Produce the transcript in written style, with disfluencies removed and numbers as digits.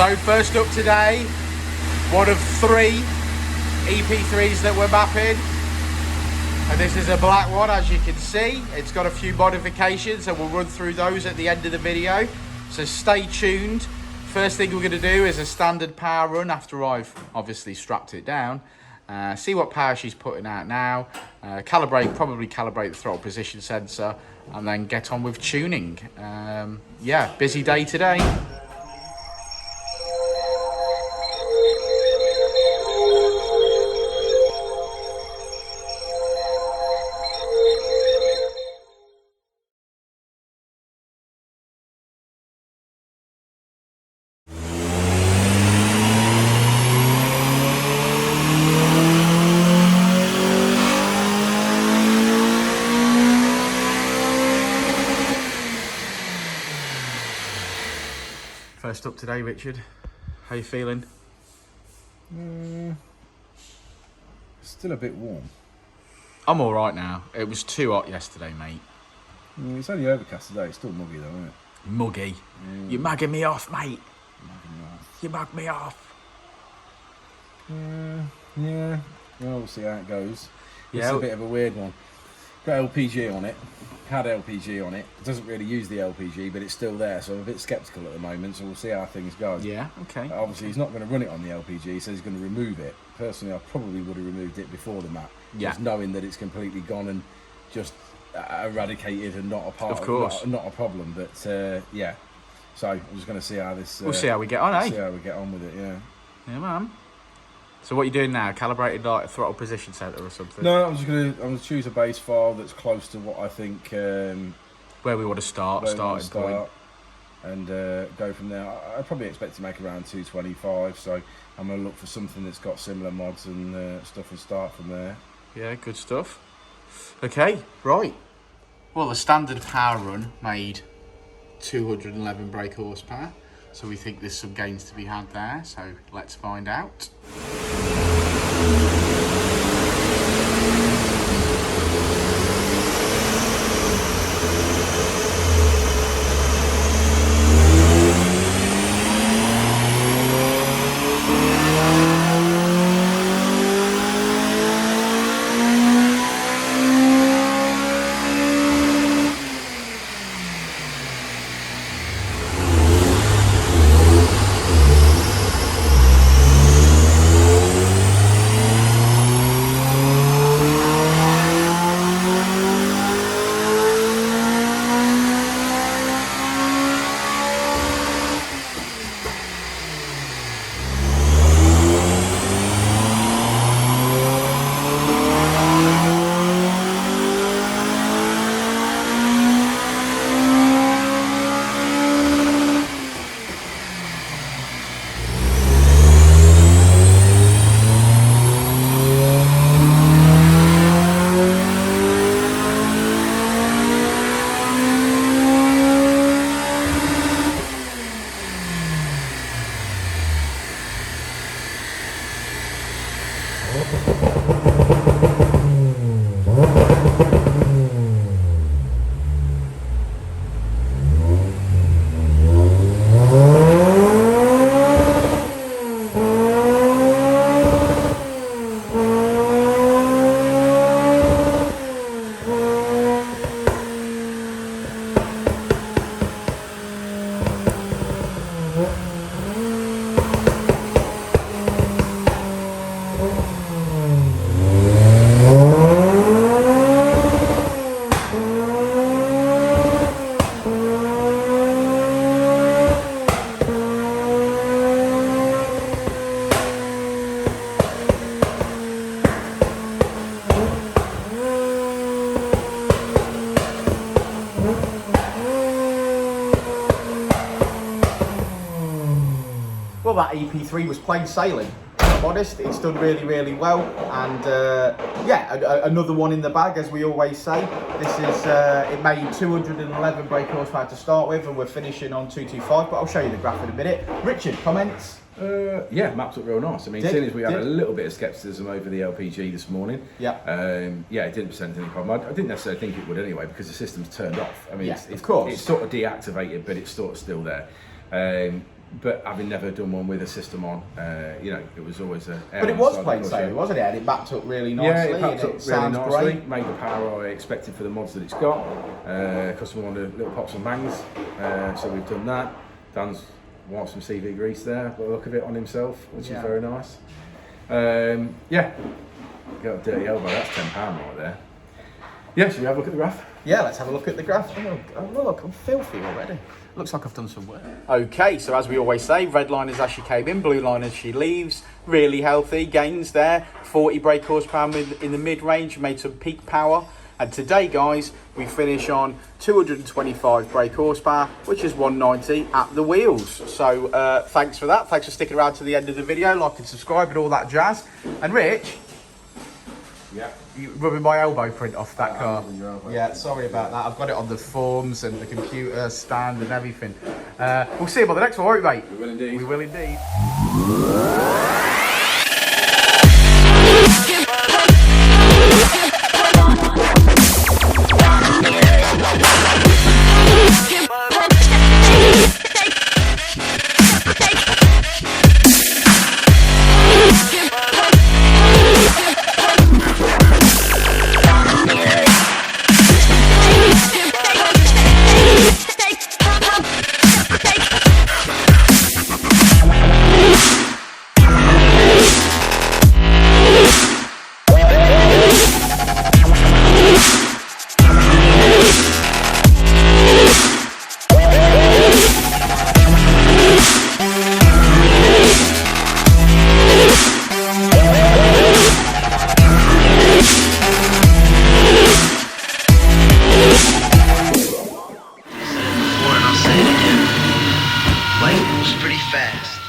So first up today, one of 3 EP3s that we're mapping. And this is a black one, as you can see. It's got a few modifications and we'll run through those at the end of the video. So stay tuned. First thing we're going to do is a standard power run after I've obviously strapped it down. See what power she's putting out now. Probably calibrate the throttle position sensor and then get on with tuning. Yeah, busy day today. First up today, Richard. How you feeling? Still a bit warm. I'm all right now. It was too hot yesterday, mate. It's only overcast today. It's still muggy though, isn't it? Muggy. You're mugging me off, mate. You mug me off. Yeah. Well, we'll see how it goes. Yeah. It's a bit of a weird one. Got LPG on it. Had LPG on it. It doesn't really use the LPG, but it's still there, so I'm a bit sceptical at the moment, so we'll see how things go. Yeah, okay. Obviously, he's not going to run it on the LPG, he says he's going to remove it. Personally, I probably would have removed it before the map, just knowing that it's completely gone and just eradicated and not a part of course. Not a problem, but yeah. So I'm just going to see how this... we'll see how we get on, eh? See how we get on with it, yeah. Yeah, man. So what are you doing now? Calibrated like a throttle position sensor or something? No, I'm going to choose a base file that's close to what I think... where we want to start, point. And go from there. I probably expect to make around 225, so I'm going to look for something that's got similar mods and stuff and start from there. Yeah, good stuff. Okay, right. Well, the standard power run made 211 brake horsepower, so we think there's some gains to be had there, so let's find out. Well, that EP3 was plain sailing. If I'm honest, it's done really, really well. And yeah, another one in the bag, as we always say. This is, it made 211 brake horsepower to start with, and we're finishing on 225, but I'll show you the graph in a minute. Richard, comments? Yeah, maps look real nice. I mean, seeing as we had a little bit of scepticism over the LPG this morning, yeah, it didn't present any problem. I didn't necessarily think it would anyway, because the system's turned off. I mean, yeah, it's sort of deactivated, but it's sort of still there. but having never done one with a system on, you know, it was always a... But it was plain sailing, wasn't it? And it backed up really nicely. Yeah, it packed up really nicely. Great. Made the power I expected for the mods that it's got. Customer wanted little pops and bangs, so we've done that. Dan's wiped some CV grease there, by the look of it, on himself, which is very nice. Yeah, got a dirty elbow, that's £10 right there. Yeah, should we have a look at the graph? Yeah, let's have a look at the graph. Oh, look, I'm filthy already. Looks like I've done some work. Okay, so as we always say, red line is as she came in, blue line as she leaves. Really healthy, gains there. 40 brake horsepower in the mid-range, made some peak power. And today, guys, we finish on 225 brake horsepower, which is 190 at the wheels. So thanks for that. Thanks for sticking around to the end of the video. Like and subscribe and all that jazz. And Rich, yeah, you rubbing my elbow print off that car. Yeah, sorry about that. I've got it on the forms and the computer stand and everything. We'll see you on the next one, won't we, mate? We will indeed. We will indeed. Life moves pretty fast.